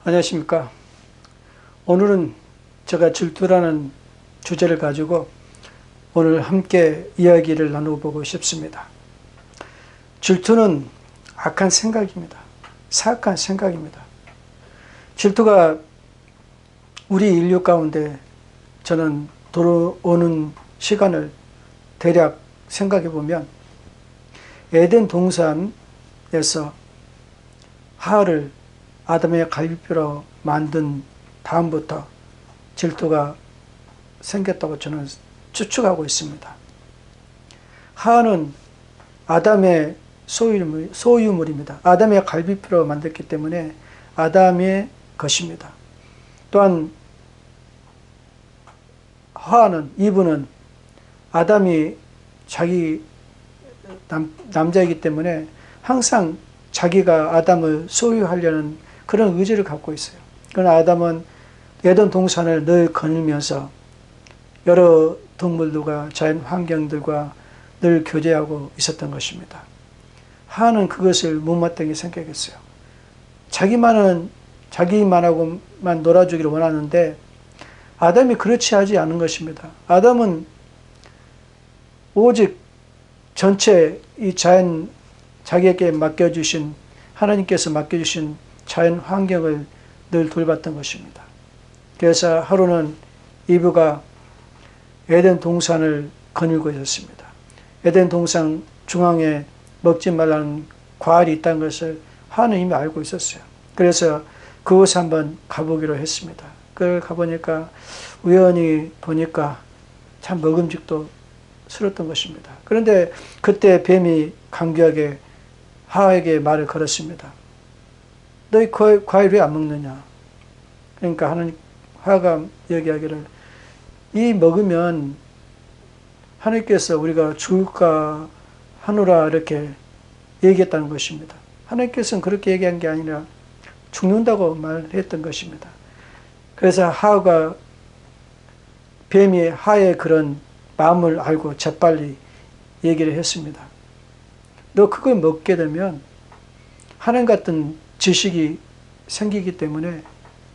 안녕하십니까. 오늘은 제가 질투라는 주제를 가지고 오늘 함께 이야기를 나눠보고 싶습니다. 질투는 악한 생각입니다. 사악한 생각입니다. 질투가 우리 인류 가운데 저는 들어오는 시간을 대략 생각해 보면 에덴 동산에서 하와를 아담의 갈비뼈로 만든 다음부터 질투가 생겼다고 저는 추측하고 있습니다. 하와는 아담의 소유물입니다. 아담의 갈비뼈로 만들기 때문에 아담의 것입니다. 또한 이브는 아담이 자기 남자이기 때문에 항상 자기가 아담을 소유하려는 그런 의지를 갖고 있어요. 그러나 아담은 에덴 동산을 늘 거닐면서 여러 동물들과 자연 환경들과 늘 교제하고 있었던 것입니다. 하와는 그것을 못마땅히 생각했어요. 자기만하고만 놀아주기를 원하는데 아담이 그렇지 하지 않은 것입니다. 아담은 오직 전체 이 자연 자기에게 맡겨주신 하나님께서 맡겨주신 자연 환경을 늘 돌봤던 것입니다. 그래서 하루는 이브가 에덴 동산을 거닐고 있었습니다. 에덴 동산 중앙에 먹지 말라는 과일이 있다는 것을 하와는 이미 알고 있었어요. 그래서 그곳에 한번 가보기로 했습니다. 그걸 가보니까 우연히 보니까 참 먹음직도 스러웠던 것입니다. 그런데 그때 뱀이 강교하게 하와에게 말을 걸었습니다. 너희 과일 왜 안 먹느냐? 그러니까 하와가 얘기하기를 이 먹으면 하나님께서 우리가 죽을까 하노라 이렇게 얘기했다는 것입니다. 하나님께서는 그렇게 얘기한 게 아니라 죽는다고 말했던 것입니다. 그래서 하와가 뱀이 하와의 그런 마음을 알고 재빨리 얘기를 했습니다. 너 그걸 먹게 되면 하나님 같은 지식이 생기기 때문에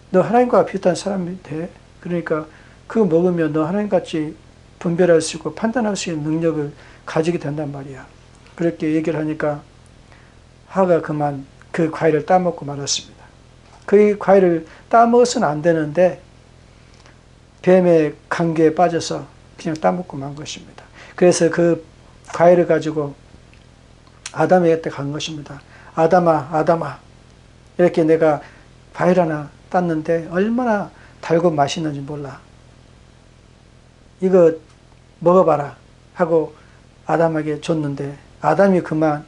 너 하나님과 비슷한 사람이 돼. 그러니까 그거 먹으면 너 하나님같이 분별할 수 있고 판단할 수 있는 능력을 가지게 된단 말이야. 그렇게 얘기를 하니까 하와가 그만 그 과일을 따먹고 말았습니다. 그 과일을 따먹어서는 안 되는데 뱀의 강기에 빠져서 그냥 따먹고 만 것입니다. 그래서 그 과일을 가지고 아담에게 간 것입니다. 아담아 이렇게 내가 과일 하나 땄는데 얼마나 달고 맛있는지 몰라. 이거 먹어봐라 하고 아담에게 줬는데 아담이 그만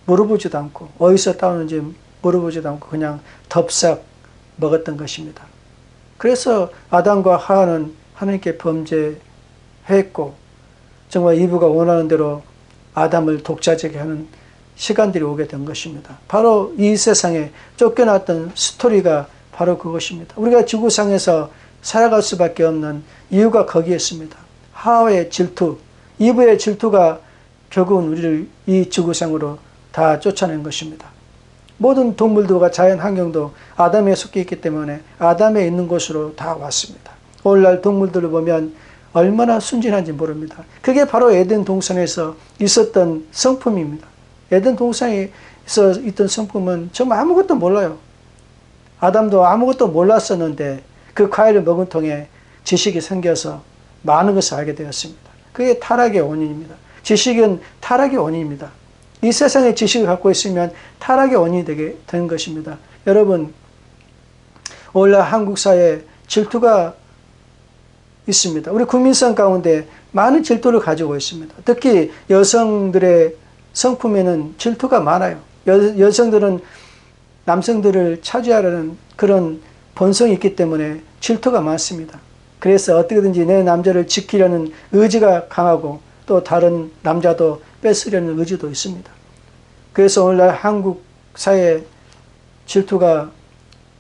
물어보지도 않고 어디서 따오는지 물어보지도 않고 그냥 덥석 먹었던 것입니다. 그래서 아담과 하와는 하나님께 범죄했고 정말 이브가 원하는 대로 아담을 독자적이 하는 시간들이 오게 된 것입니다. 바로 이 세상에 쫓겨났던 스토리가 바로 그것입니다. 우리가 지구상에서 살아갈 수밖에 없는 이유가 거기에 있습니다. 하와의 질투, 이브의 질투가 결국은 우리를 이 지구상으로 다 쫓아낸 것입니다. 모든 동물들과 자연 환경도 아담에 속해 있기 때문에 아담에 있는 곳으로 다 왔습니다. 오늘날 동물들을 보면 얼마나 순진한지 모릅니다. 그게 바로 에덴 동산에서 있었던 성품입니다. 에덴 동산에서 있던 성품은 정말 아무것도 몰라요. 아담도 아무것도 몰랐었는데 그 과일을 먹은 통에 지식이 생겨서 많은 것을 알게 되었습니다. 그게 타락의 원인입니다. 지식은 타락의 원인입니다. 이 세상에 지식을 갖고 있으면 타락의 원인이 되게 되는 것입니다. 여러분, 오늘날 한국 사회에 질투가 있습니다. 우리 국민성 가운데 많은 질투를 가지고 있습니다. 특히 여성들의 성품에는 질투가 많아요. 여성들은 남성들을 차지하려는 그런 본성이 있기 때문에 질투가 많습니다. 그래서 어떻게든지 내 남자를 지키려는 의지가 강하고 또 다른 남자도 뺏으려는 의지도 있습니다. 그래서 오늘날 한국 사회에 질투가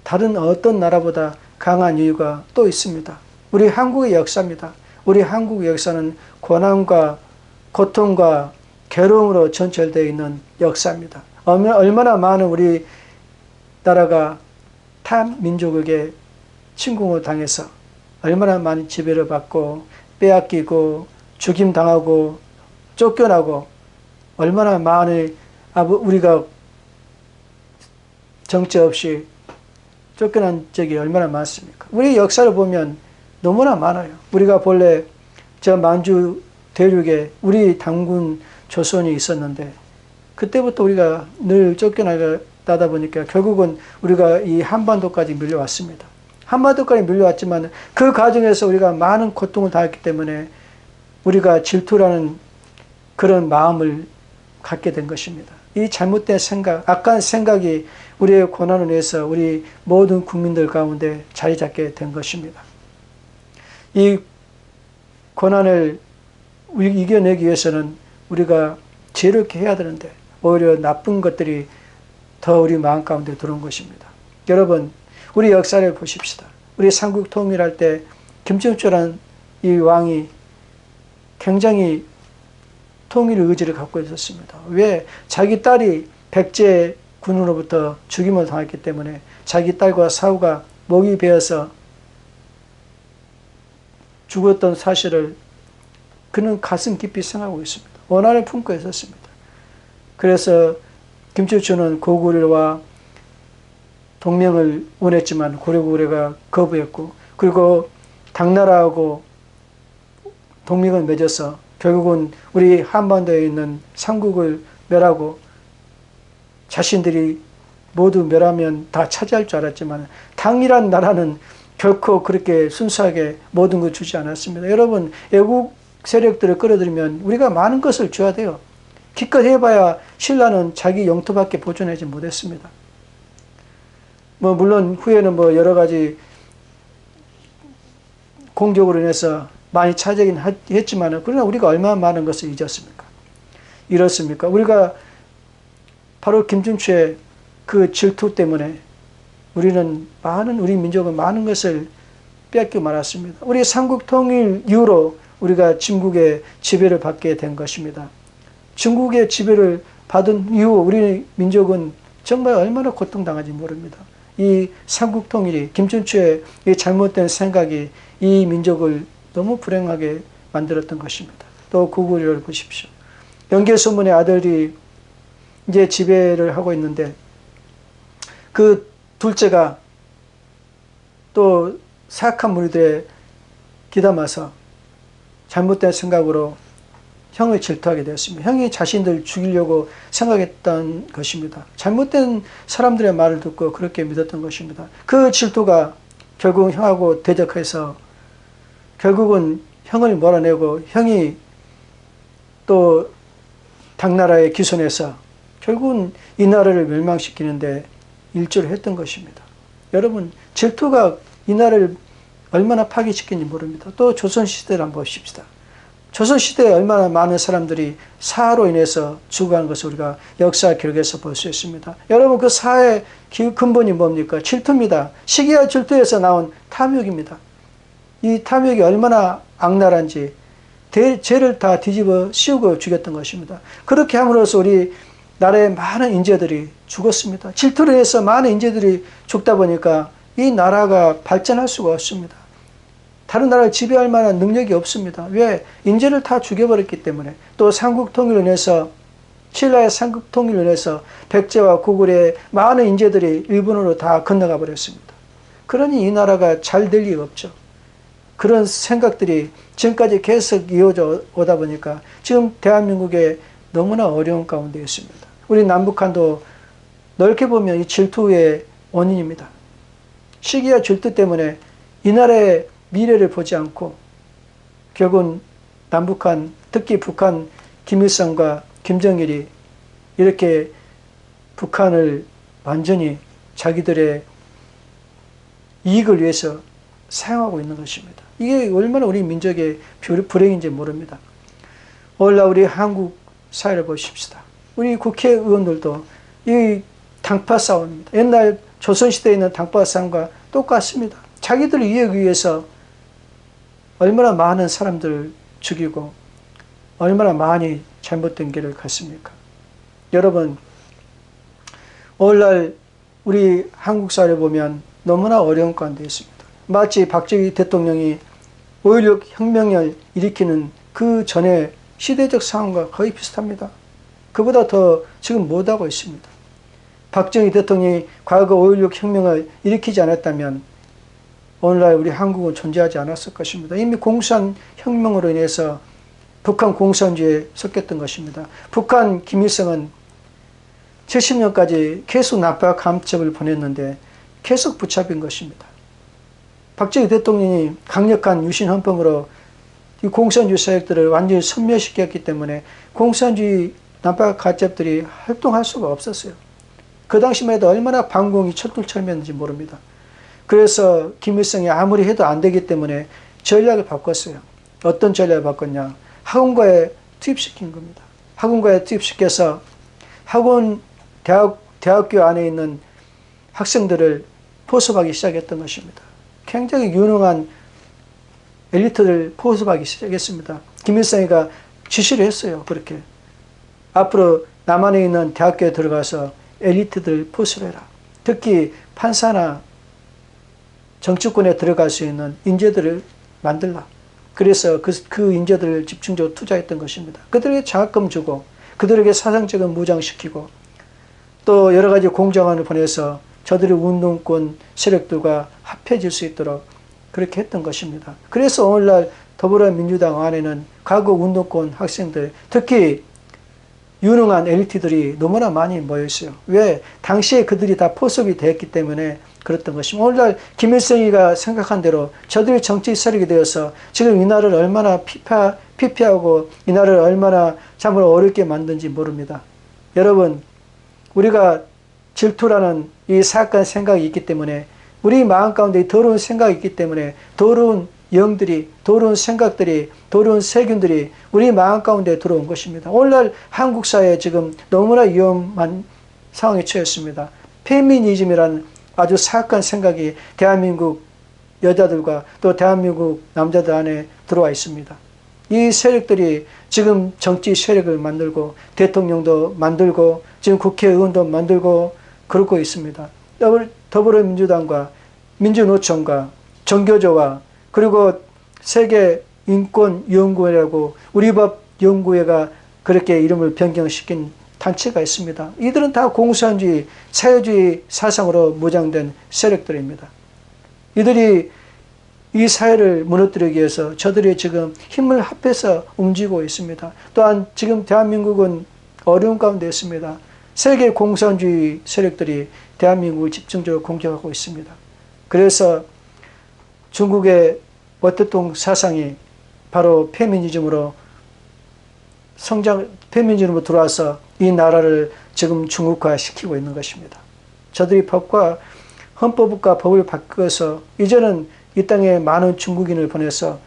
다른 어떤 나라보다 강한 이유가 또 있습니다. 우리 한국의 역사입니다. 우리 한국의 역사는 고난과 고통과 괴로움으로 전철되어 있는 역사입니다. 얼마나 많은 우리 나라가 타 민족에게 침공을 당해서 얼마나 많이 지배를 받고 빼앗기고 죽임당하고 쫓겨나고 얼마나 많이 우리가 정체 없이 쫓겨난 적이 얼마나 많습니까? 우리 역사를 보면 너무나 많아요. 우리가 본래 저 만주 대륙에 우리 당군 조선이 있었는데 그때부터 우리가 늘 쫓겨나다 보니까 결국은 우리가 이 한반도까지 밀려왔습니다. 한반도까지 밀려왔지만 그 과정에서 우리가 많은 고통을 당했기 때문에 우리가 질투라는 그런 마음을 갖게 된 것입니다. 이 잘못된 생각, 악한 생각이 우리의 고난을 위해서 우리 모든 국민들 가운데 자리 잡게 된 것입니다. 이 고난을 이겨내기 위해서는 우리가 지혜롭게 해야 되는데 오히려 나쁜 것들이 더 우리 마음 가운데 들어온 것입니다. 여러분, 우리 역사를 보십시다. 우리 삼국 통일할 때 김정주라는 이 왕이 굉장히 통일 의지를 갖고 있었습니다. 왜? 자기 딸이 백제 군으로부터 죽임을 당했기 때문에 자기 딸과 사후가 목이 베어서 죽었던 사실을 그는 가슴 깊이 생각하고 있습니다. 원한을 품고 있었습니다. 그래서 김철주는 고구려와 동맹을 원했지만 고려고구려가 거부했고, 그리고 당나라하고 동맹을 맺어서 결국은 우리 한반도에 있는 삼국을 멸하고 자신들이 모두 멸하면 다 차지할 줄 알았지만 당이란 나라는 결코 그렇게 순수하게 모든 걸 주지 않았습니다. 여러분, 애국 세력들을 끌어들이면 우리가 많은 것을 줘야 돼요. 기껏 해봐야 신라는 자기 영토밖에 보존하지 못했습니다. 물론 후에는 여러 가지 공격으로 인해서 많이 차지하긴 했지만, 그러나 우리가 얼마나 많은 것을 잊었습니까? 이렇습니까? 우리가 바로 김중추의 그 질투 때문에 우리 민족은 많은 것을 뺏기고 말았습니다. 우리 삼국 통일 이후로 우리가 중국의 지배를 받게 된 것입니다. 중국의 지배를 받은 이후 우리 민족은 정말 얼마나 고통당하지 모릅니다. 이 삼국 통일이, 김춘추의 이 잘못된 생각이 이 민족을 너무 불행하게 만들었던 것입니다. 또 고구려를 보십시오. 연개소문의 아들이 이제 지배를 하고 있는데 그 둘째가 또 사악한 무리들에 기담아서 잘못된 생각으로 형을 질투하게 되었습니다. 형이 자신들 죽이려고 생각했던 것입니다. 잘못된 사람들의 말을 듣고 그렇게 믿었던 것입니다. 그 질투가 결국 형하고 대적해서 결국은 형을 몰아내고 형이 또 당나라에 기손해서 결국은 이 나라를 멸망시키는데 일조를 했던 것입니다. 여러분, 질투가 이 나라를 얼마나 파괴시키는지 모릅니다. 또 조선시대를 한번 보십시다. 조선시대에 얼마나 많은 사람들이 사화로 인해서 죽어간 것을 우리가 역사 기록에서 볼 수 있습니다. 여러분, 그 사화의 근본이 뭡니까? 질투입니다. 시기와 질투에서 나온 탐욕입니다. 이 탐욕이 얼마나 악랄한지 죄를 다 뒤집어 씌우고 죽였던 것입니다. 그렇게 함으로써 우리 나라의 많은 인재들이 죽었습니다. 질투로 인해서 많은 인재들이 죽다 보니까 이 나라가 발전할 수가 없습니다. 다른 나라를 지배할 만한 능력이 없습니다. 왜? 인재를 다 죽여버렸기 때문에. 또 삼국통일로 인해서, 신라의 삼국통일로 인해서 백제와 고구려의 많은 인재들이 일본으로 다 건너가 버렸습니다. 그러니 이 나라가 잘 될 리가 없죠. 그런 생각들이 지금까지 계속 이어져 오다 보니까 지금 대한민국에 너무나 어려운 가운데 있습니다. 우리 남북한도 넓게 보면 이 질투의 원인입니다. 시기와 질투 때문에 이 나라의 미래를 보지 않고 결국은 남북한, 특히 북한 김일성과 김정일이 이렇게 북한을 완전히 자기들의 이익을 위해서 사용하고 있는 것입니다. 이게 얼마나 우리 민족의 불행인지 모릅니다. 오늘날 우리 한국 사회를 보십시다. 우리 국회의원들도 이 당파 싸움입니다. 옛날 조선시대에 있는 당파 싸움과 똑같습니다. 자기들 이익을 위해서 얼마나 많은 사람들을 죽이고 얼마나 많이 잘못된 길을 갔습니까? 여러분, 오늘날 우리 한국 사회를 보면 너무나 어려운 가운데 있습니다. 마치 박정희 대통령이 5.16 혁명을 일으키는 그 전에 시대적 상황과 거의 비슷합니다. 그보다 더 지금 못하고 있습니다. 박정희 대통령이 과거 5.16 혁명을 일으키지 않았다면 오늘날 우리 한국은 존재하지 않았을 것입니다. 이미 공산 혁명으로 인해서 북한 공산주의에 섞였던 것입니다. 북한 김일성은 70년까지 계속 납작 감첩을 보냈는데 계속 붙잡힌 것입니다. 박정희 대통령이 강력한 유신 헌법으로 이 공산주의 세력들을 완전히 섬멸시켰기 때문에 공산주의 납작 간첩들이 활동할 수가 없었어요. 그 당시만 해도 얼마나 방공이 철두철미했는지 모릅니다. 그래서 김일성이 아무리 해도 안 되기 때문에 전략을 바꿨어요. 어떤 전략을 바꿨냐? 학원과에 투입시킨 겁니다. 학원과에 투입시켜서 학원 대학교 안에 있는 학생들을 포섭하기 시작했던 것입니다. 굉장히 유능한 엘리트를 포섭하기 시작했습니다. 김일성이가 지시를 했어요. 그렇게 앞으로 남한에 있는 대학교에 들어가서 엘리트들 포섭해라. 특히 판사나 정치권에 들어갈 수 있는 인재들을 만들라. 그래서 그 인재들을 집중적으로 투자했던 것입니다. 그들에게 장학금 주고 그들에게 사상적인 무장시키고 또 여러 가지 공정안을 보내서 저들의 운동권 세력들과 합해질 수 있도록 그렇게 했던 것입니다. 그래서 오늘날 더불어민주당 안에는 과거 운동권 학생들, 특히 유능한 엘리트들이 너무나 많이 모여있어요. 왜? 당시에 그들이 다 포섭이 되었기 때문에 그랬던 것입니다. 오늘날 김일성이가 생각한 대로 저들이 정치 세력이 되어서 지금 이 나라를 얼마나 피폐하고 이 나라를 얼마나 참으로 어렵게 만든지 모릅니다. 여러분, 우리가 질투라는 이 사악한 생각이 있기 때문에 우리 마음 가운데 더러운 생각이 있기 때문에 더러운 영들이, 더러운 생각들이, 더러운 세균들이 우리 마음 가운데 들어온 것입니다. 오늘날 한국 사회에 지금 너무나 위험한 상황에 처했습니다. 페미니즘이라는 아주 사악한 생각이 대한민국 여자들과 또 대한민국 남자들 안에 들어와 있습니다. 이 세력들이 지금 정치 세력을 만들고 대통령도 만들고 지금 국회의원도 만들고 그러고 있습니다. 더불어민주당과 민주노총과 정교조와 그리고 세계인권연구회라고 우리법연구회가 그렇게 이름을 변경시킨 단체가 있습니다. 이들은 다 공산주의, 사회주의 사상으로 무장된 세력들입니다. 이들이 이 사회를 무너뜨리기 위해서 저들이 지금 힘을 합해서 움직이고 있습니다. 또한 지금 대한민국은 어려운 가운데 있습니다. 세계 공산주의 세력들이 대한민국을 집중적으로 공격하고 있습니다. 그래서 중국의 워트동 사상이 바로 페미니즘으로 페미니즘으로 들어와서 이 나라를 지금 중국화시키고 있는 것입니다. 저들이 헌법과 법을 바꿔서 이제는 이 땅에 많은 중국인을 보내서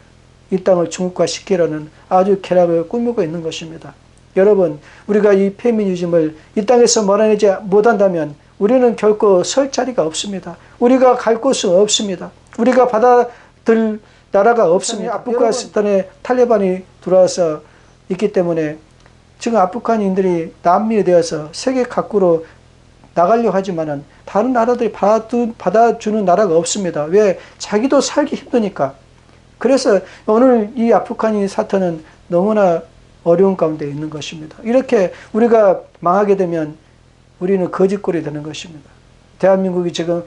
이 땅을 중국화시키려는 아주 계략을 꾸미고 있는 것입니다. 여러분, 우리가 이 페미니즘을 이 땅에서 몰아내지 못한다면 우리는 결코 설 자리가 없습니다. 우리가 갈 곳은 없습니다. 우리가 받아들 나라가 없습니다. 아프가니스탄에 탈레반이 들어와서 있기 때문에 지금 아프간인들이 난민이 되어서 세계 각국으로 나가려고 하지만은 다른 나라들이 받아주는 나라가 없습니다. 왜? 자기도 살기 힘드니까. 그래서 오늘 이 아프간인 사태는 너무나 어려운 가운데 있는 것입니다. 이렇게 우리가 망하게 되면 우리는 거짓골이 되는 것입니다. 대한민국이 지금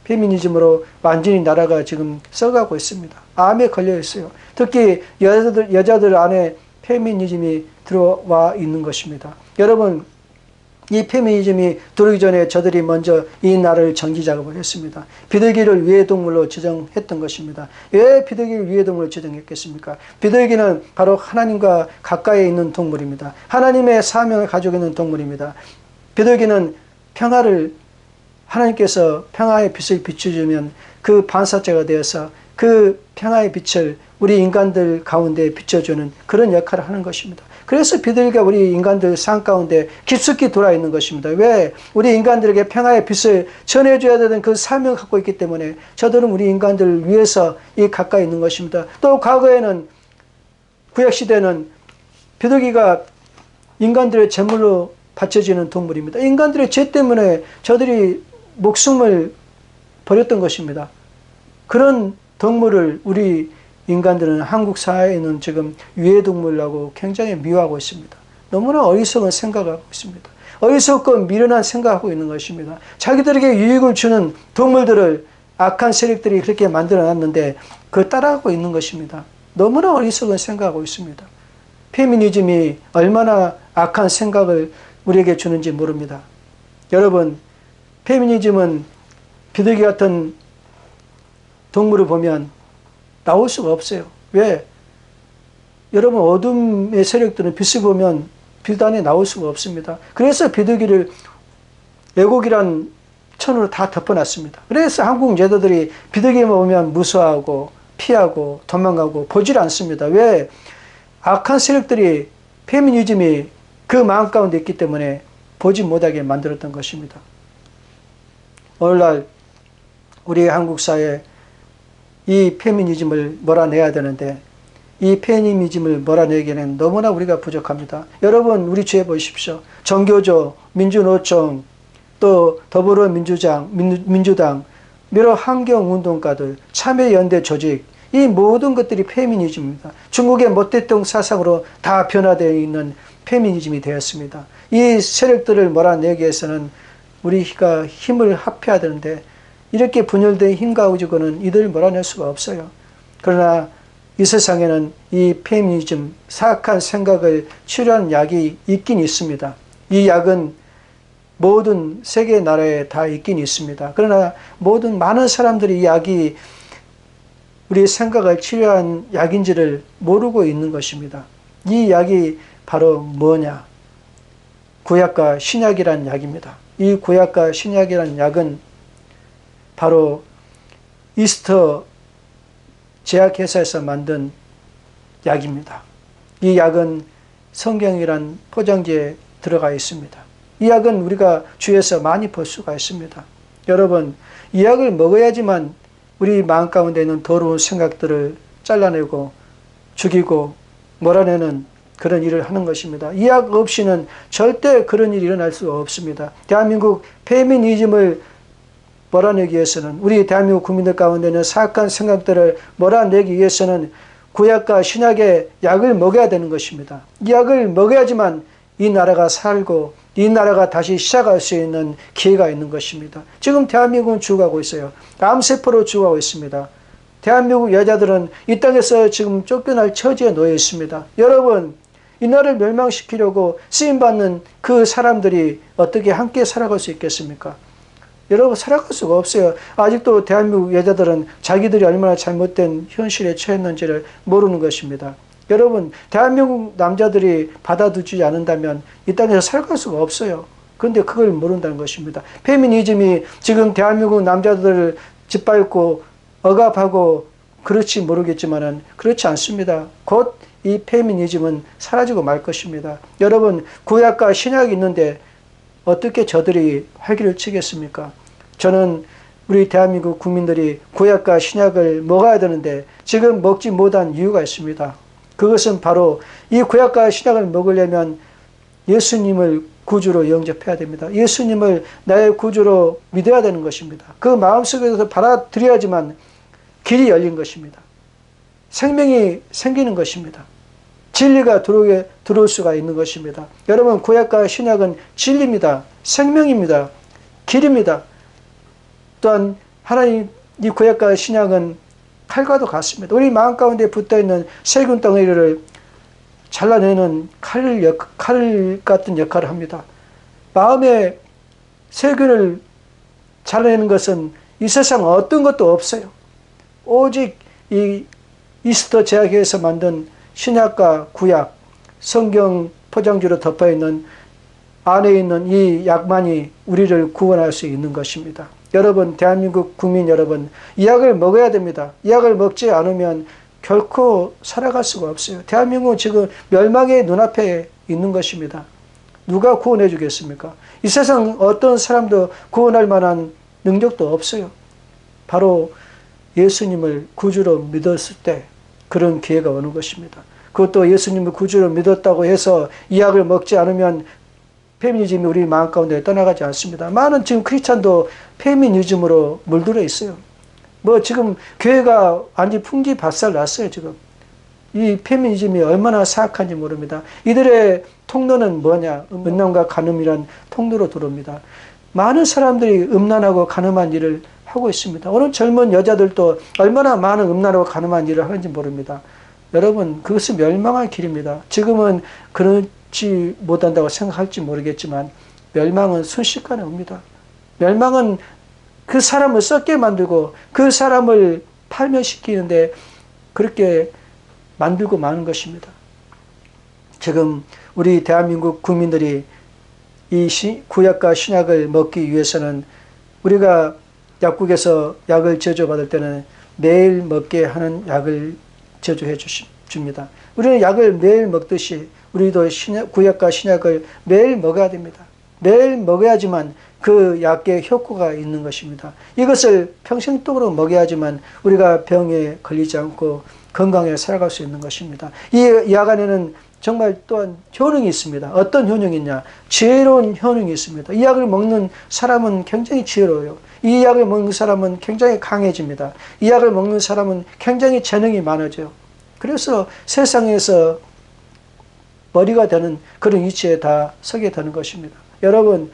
페미니즘으로 완전히 나라가 지금 썩어가고 있습니다. 암에 걸려 있어요. 특히 여자들 안에 페미니즘이 들어와 있는 것입니다. 여러분, 이 페미니즘이 들어오기 전에 저들이 먼저 이 나라를 정지 작업을 했습니다. 비둘기를 유해동물로 지정했던 것입니다. 왜 비둘기를 유해동물로 지정했겠습니까? 비둘기는 바로 하나님과 가까이 있는 동물입니다. 하나님의 사명을 가지고 있는 동물입니다. 비둘기는 하나님께서 평화의 빛을 비춰주면 그 반사체가 되어서 그 평화의 빛을 우리 인간들 가운데 비춰주는 그런 역할을 하는 것입니다. 그래서 비둘기가 우리 인간들 삶 가운데 깊숙이 돌아 있는 것입니다. 왜? 우리 인간들에게 평화의 빛을 전해줘야 되는 그 사명을 갖고 있기 때문에 저들은 우리 인간들을 위해서 이 가까이 있는 것입니다. 또 과거에는 구약시대는 비둘기가 인간들의 제물로 바쳐지는 동물입니다. 인간들의 죄 때문에 저들이 목숨을 버렸던 것입니다. 그런 동물을 우리 인간들은 한국 사회에는 지금 유해동물이라고 굉장히 미워하고 있습니다. 너무나 어리석은 생각을 하고 있습니다. 어리석고 미련한 생각하고 있는 것입니다. 자기들에게 유익을 주는 동물들을 악한 세력들이 그렇게 만들어놨는데 그 따라가고 있는 것입니다. 너무나 어리석은 생각하고 있습니다. 페미니즘이 얼마나 악한 생각을 우리에게 주는지 모릅니다. 여러분, 페미니즘은 비둘기 같은 동물을 보면 나올 수가 없어요. 왜? 여러분, 어둠의 세력들은 빛을 보면 빛 안에 나올 수가 없습니다. 그래서 비둘기를 애곡이란 천으로 다 덮어놨습니다. 그래서 한국 여자들이 비둘기만 보면 무서워하고 피하고 도망가고 보질 않습니다. 왜? 악한 세력들이 페미니즘이 그 마음 가운데 있기 때문에 보지 못하게 만들었던 것입니다. 오늘날 우리 한국 사회 이 페미니즘을 몰아내야 되는데 이 페미니즘을 몰아내기에는 너무나 우리가 부족합니다. 여러분, 우리 주위에 보십시오. 정교조, 민주노총, 또 민주당, 여러 환경운동가들, 참여연대 조직, 이 모든 것들이 페미니즘입니다. 중국의 모태동 사상으로 다 변화되어 있는 페미니즘이 되었습니다. 이 세력들을 몰아내기 위해서는 우리가 힘을 합해야 되는데 이렇게 분열된 힘과 가지고는 이들을 몰아낼 수가 없어요. 그러나 이 세상에는 이 페미니즘, 사악한 생각을 치료하는 약이 있긴 있습니다. 이 약은 모든 세계 나라에 다 있긴 있습니다. 그러나 많은 사람들이 이 약이 우리의 생각을 치료한 약인지를 모르고 있는 것입니다. 이 약이 바로 뭐냐? 구약과 신약이라는 약입니다. 이 구약과 신약이라는 약은 바로 이스터 제약회사에서 만든 약입니다. 이 약은 성경이란 포장지에 들어가 있습니다. 이 약은 우리가 주위에서 많이 볼 수가 있습니다. 여러분, 이 약을 먹어야지만 우리 마음 가운데 있는 더러운 생각들을 잘라내고 죽이고 몰아내는 그런 일을 하는 것입니다. 이 약 없이는 절대 그런 일이 일어날 수 없습니다. 대한민국 페미니즘을 몰아내기 위해서는, 우리 대한민국 국민들 가운데 있는 사악한 생각들을 몰아내기 위해서는 구약과 신약의 약을 먹어야 되는 것입니다. 이 약을 먹어야지만 이 나라가 살고 이 나라가 다시 시작할 수 있는 기회가 있는 것입니다. 지금 대한민국은 죽어가고 있어요. 암세포로 죽어가고 있습니다. 대한민국 여자들은 이 땅에서 지금 쫓겨날 처지에 놓여 있습니다. 여러분, 이 나라를 멸망시키려고 쓰임받는 그 사람들이 어떻게 함께 살아갈 수 있겠습니까? 여러분, 살아갈 수가 없어요. 아직도 대한민국 여자들은 자기들이 얼마나 잘못된 현실에 처했는지를 모르는 것입니다. 여러분, 대한민국 남자들이 받아주지 않는다면 이 땅에서 살아갈 수가 없어요. 그런데 그걸 모른다는 것입니다. 페미니즘이 지금 대한민국 남자들을 짓밟고 억압하고 그렇지 모르겠지만은 그렇지 않습니다. 곧 이 페미니즘은 사라지고 말 것입니다. 여러분, 구약과 신약이 있는데 어떻게 저들이 활기를 치겠습니까? 저는 우리 대한민국 국민들이 구약과 신약을 먹어야 되는데 지금 먹지 못한 이유가 있습니다. 그것은 바로 이 구약과 신약을 먹으려면 예수님을 구주로 영접해야 됩니다. 예수님을 나의 구주로 믿어야 되는 것입니다. 그 마음속에서 받아들여야지만 길이 열린 것입니다. 생명이 생기는 것입니다. 진리가 들어올 수가 있는 것입니다. 여러분, 구약과 신약은 진리입니다. 생명입니다. 길입니다. 또한 하나님, 이 구약과 신약은 칼과도 같습니다. 우리 마음 가운데 붙어있는 세균 덩어리를 잘라내는 칼 같은 역할을 합니다. 마음의 세균을 잘라내는 것은 이 세상 어떤 것도 없어요. 오직 이 이스터 제약회에서 만든 신약과 구약, 성경 포장지로 덮어있는 안에 있는 이 약만이 우리를 구원할 수 있는 것입니다. 여러분, 대한민국 국민 여러분, 이 약을 먹어야 됩니다. 이 약을 먹지 않으면 결코 살아갈 수가 없어요. 대한민국은 지금 멸망의 눈앞에 있는 것입니다. 누가 구원해 주겠습니까? 이 세상 어떤 사람도 구원할 만한 능력도 없어요. 바로 예수님을 구주로 믿었을 때 그런 기회가 오는 것입니다. 그것도 예수님을 구주로 믿었다고 해서 이 약을 먹지 않으면 페미니즘이 우리 마음 가운데 떠나가지 않습니다. 많은 지금 크리스찬도 페미니즘으로 물들어 있어요. 뭐 지금 교회가 완전히 풍지박살 났어요. 지금 이 페미니즘이 얼마나 사악한지 모릅니다. 이들의 통로는 뭐냐? 음란과 간음이란 통로로 들어옵니다. 많은 사람들이 음란하고 간음한 일을 하고 있습니다. 오늘 젊은 여자들도 얼마나 많은 음란하고 간음한 일을 하는지 모릅니다. 여러분, 그것은 멸망할 길입니다. 지금은 그렇지 못한다고 생각할지 모르겠지만 멸망은 순식간에 옵니다. 멸망은 그 사람을 썩게 만들고 그 사람을 파멸시키는데 그렇게 만들고 마는 것입니다. 지금 우리 대한민국 국민들이 이 구약과 신약을 먹기 위해서는 우리가 약국에서 약을 제조받을 때는 매일 먹게 하는 약을 제조해 줍니다. 우리는 약을 매일 먹듯이 우리도 구약과 신약을 매일 먹어야 됩니다. 매일 먹어야지만 그 약의 효과가 있는 것입니다. 이것을 평생동으로 먹여야지만 우리가 병에 걸리지 않고 건강에 살아갈 수 있는 것입니다. 이 약 안에는 정말 또한 효능이 있습니다. 어떤 효능이 있냐? 지혜로운 효능이 있습니다. 이 약을 먹는 사람은 굉장히 지혜로워요. 이 약을 먹는 사람은 굉장히 강해집니다. 이 약을 먹는 사람은 굉장히 재능이 많아져요. 그래서 세상에서 머리가 되는 그런 위치에 다 서게 되는 것입니다. 여러분,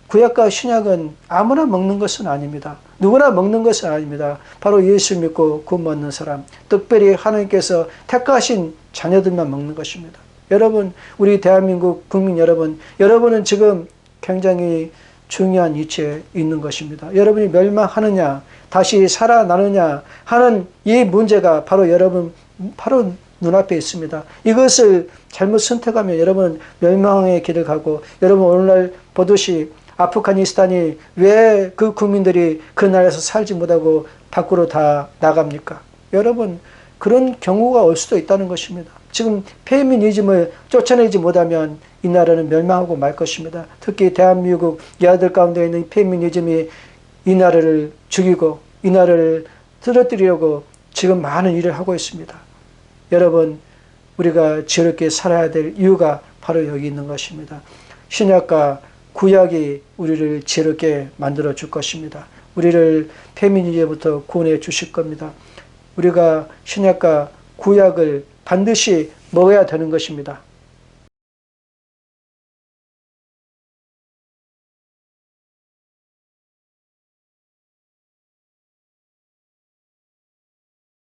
구약과 신약은 아무나 먹는 것은 아닙니다. 누구나 먹는 것은 아닙니다. 바로 예수 믿고 구원 받는 사람, 특별히 하나님께서 택하신 자녀들만 먹는 것입니다. 여러분, 우리 대한민국 국민 여러분, 여러분은 지금 굉장히 중요한 위치에 있는 것입니다. 여러분이 멸망하느냐, 다시 살아나느냐 하는 이 문제가 바로 여러분, 바로 눈앞에 있습니다. 이것을 잘못 선택하면 여러분 멸망의 길을 가고, 여러분 오늘날 보듯이 아프가니스탄이 왜 그 국민들이 그 나라에서 살지 못하고 밖으로 다 나갑니까? 여러분, 그런 경우가 올 수도 있다는 것입니다. 지금 페미니즘을 쫓아내지 못하면 이 나라는 멸망하고 말 것입니다. 특히 대한민국 여아들 가운데 있는 페미니즘이 이 나라를 죽이고 이 나라를 쓰러뜨리려고 지금 많은 일을 하고 있습니다. 여러분, 우리가 지혜롭게 살아야 될 이유가 바로 여기 있는 것입니다. 신약과 구약이 우리를 지혜롭게 만들어 줄 것입니다. 우리를 페미니즘부터 구원해 주실 겁니다. 우리가 신약과 구약을 반드시 먹어야 되는 것입니다.